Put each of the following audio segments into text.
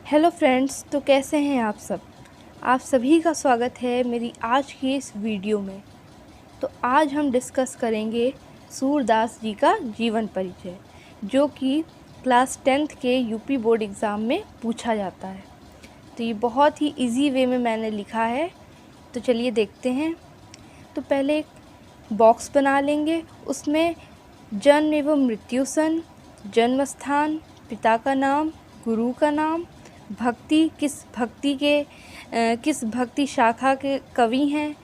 Hello friends, तो कैसे हैं आप सब। आप सभी का स्वागत है मेरी आज की इस वीडियो में। तो आज हम डिस्कस करेंगे सूरदास जी का जीवन परिचय, जो कि क्लास 10th के यूपी बोर्ड एग्ज़ाम में पूछा जाता है। तो ये बहुत ही इजी वे में मैंने लिखा है, तो चलिए देखते हैं। तो पहले एक बॉक्स बना लेंगे, उसमें जन्म एवं मृत्यु सन, जन्म स्थान, पिता का नाम, गुरु का नाम, भक्ति, किस भक्ति शाखा के कवि हैं,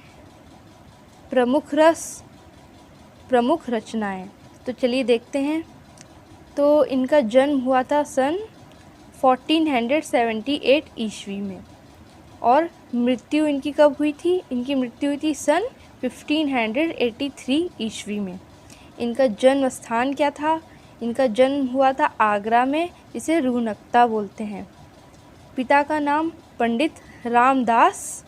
प्रमुख रचनाएं। तो चलिए देखते हैं। तो इनका जन्म हुआ था सन 1478 ईस्वी में, और मृत्यु इनकी कब हुई थी? इनकी मृत्यु हुई थी सन 1583 ईस्वी में। इनका जन्म स्थान क्या था? इनका जन्म हुआ था आगरा में, इसे रूहनक्ता बोलते हैं। पिता का नाम पंडित रामदास।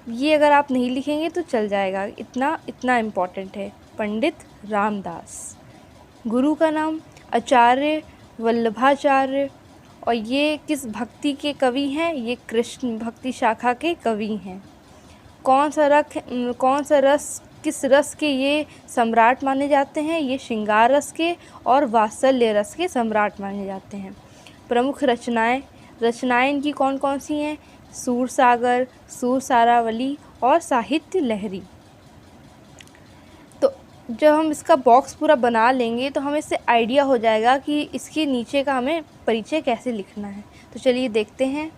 ये अगर आप नहीं लिखेंगे तो चल जाएगा, इतना इम्पॉर्टेंट है, पंडित रामदास। गुरु का नाम आचार्य वल्लभाचार्य। और ये किस भक्ति के कवि हैं? ये कृष्ण भक्ति शाखा के कवि हैं। किस रस के ये सम्राट माने जाते हैं? ये श्रृंगार रस के और वात्सल्य रस के सम्राट माने जाते हैं। प्रमुख रचनाएं इनकी कौन कौन सी हैं? सूरसागर, सूरसारावली और साहित्य लहरी। तो जब हम इसका बॉक्स पूरा बना लेंगे तो हमें इससे आइडिया हो जाएगा कि इसके नीचे का हमें परिचय कैसे लिखना है। तो चलिए देखते हैं।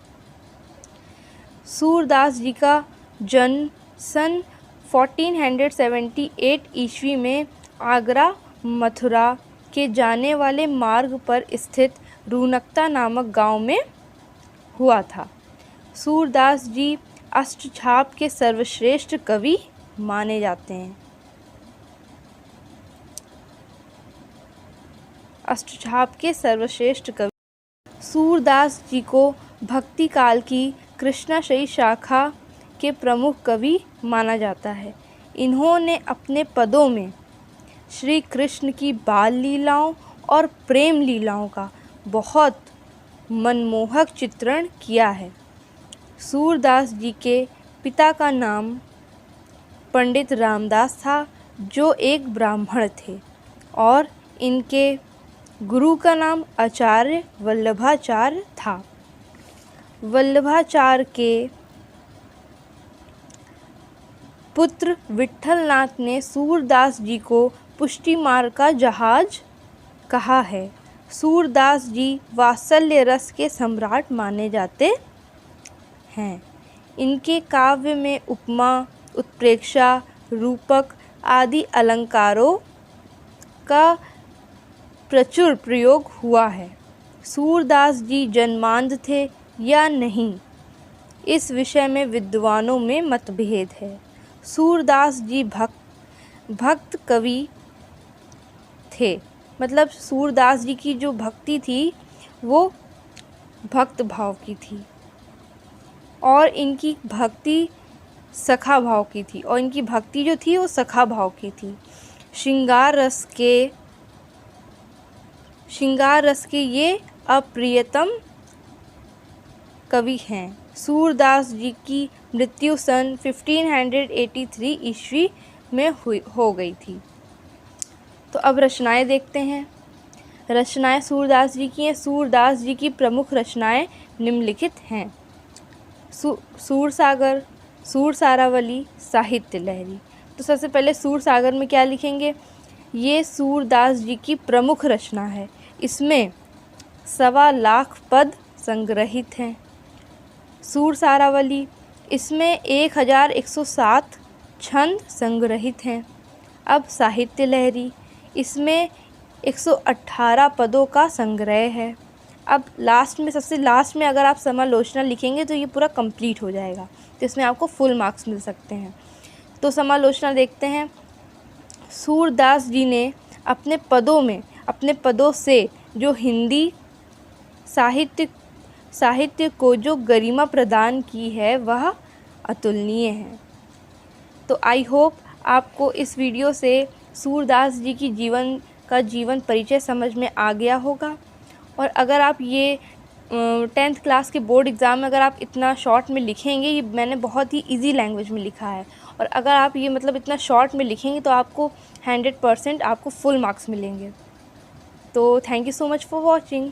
सूरदास जी का जन्म सन 1478 ईस्वी में आगरा मथुरा के जाने वाले मार्ग पर स्थित रूहनक्ता नामक गांव में हुआ था। सूरदास जी अष्टछाप के सर्वश्रेष्ठ कवि माने जाते हैं। अष्टछाप के सर्वश्रेष्ठ कवि सूरदास जी को भक्ति काल की कृष्णाश्रयी शाखा के प्रमुख कवि माना जाता है। इन्होंने अपने पदों में श्री कृष्ण की बाल लीलाओं और प्रेम लीलाओं का बहुत मनमोहक चित्रण किया है। सूरदास जी के पिता का नाम पंडित रामदास था, जो एक ब्राह्मण थे, और इनके गुरु का नाम आचार्य वल्लभाचार्य था। वल्लभाचार्य के पुत्र विट्ठलनाथ ने सूरदास जी को पुष्टि मार्ग का जहाज कहा है। सूरदास जी वात्सल्य रस के सम्राट माने जाते हैं। इनके काव्य में उपमा, उत्प्रेक्षा, रूपक आदि अलंकारों का प्रचुर प्रयोग हुआ है। सूरदास जी जन्मांध थे या नहीं, इस विषय में विद्वानों में मतभेद है। सूरदास जी भक्त कवि थे, मतलब सूरदास जी की जो भक्ति थी वो भक्त भाव की थी, और इनकी भक्ति सखा भाव की थी, और इनकी भक्ति जो थी वो सखा भाव की थी। श्रृंगार रस के ये अप्रियतम कवि हैं। सूरदास जी की मृत्यु सन 1583 ईस्वी में हो गई थी। तो अब रचनाएं देखते हैं। रचनाएं सूरदास जी की हैं। सूरदास जी की प्रमुख रचनाएं निम्नलिखित हैं। सूरसागर, सूरसारावली, साहित्य लहरी। तो सबसे पहले सूरसागर में क्या लिखेंगे? ये सूरदास जी की प्रमुख रचना है। इसमें 1.25 लाख पद संग्रहित हैं। सूरसारावली, इसमें 1107 छंद संग्रहित हैं। अब साहित्य लहरी, इसमें 118 पदों का संग्रह है। अब सबसे लास्ट में अगर आप समालोचना लिखेंगे तो ये पूरा कंप्लीट हो जाएगा, तो इसमें आपको फुल मार्क्स मिल सकते हैं। तो समालोचना देखते हैं। सूरदास जी ने अपने पदों से जो हिंदी साहित्य को जो गरिमा प्रदान की है वह अतुलनीय है। तो आई होप आपको इस वीडियो से सूरदास जी की जीवन परिचय समझ में आ गया होगा। और अगर आप ये 10th क्लास के बोर्ड एग्ज़ाम में अगर आप इतना शॉर्ट में लिखेंगे, ये मैंने बहुत ही इजी लैंग्वेज में लिखा है, और अगर आप ये मतलब इतना शॉर्ट में लिखेंगे तो आपको 100% आपको फुल मार्क्स मिलेंगे। तो thank you so much for watching.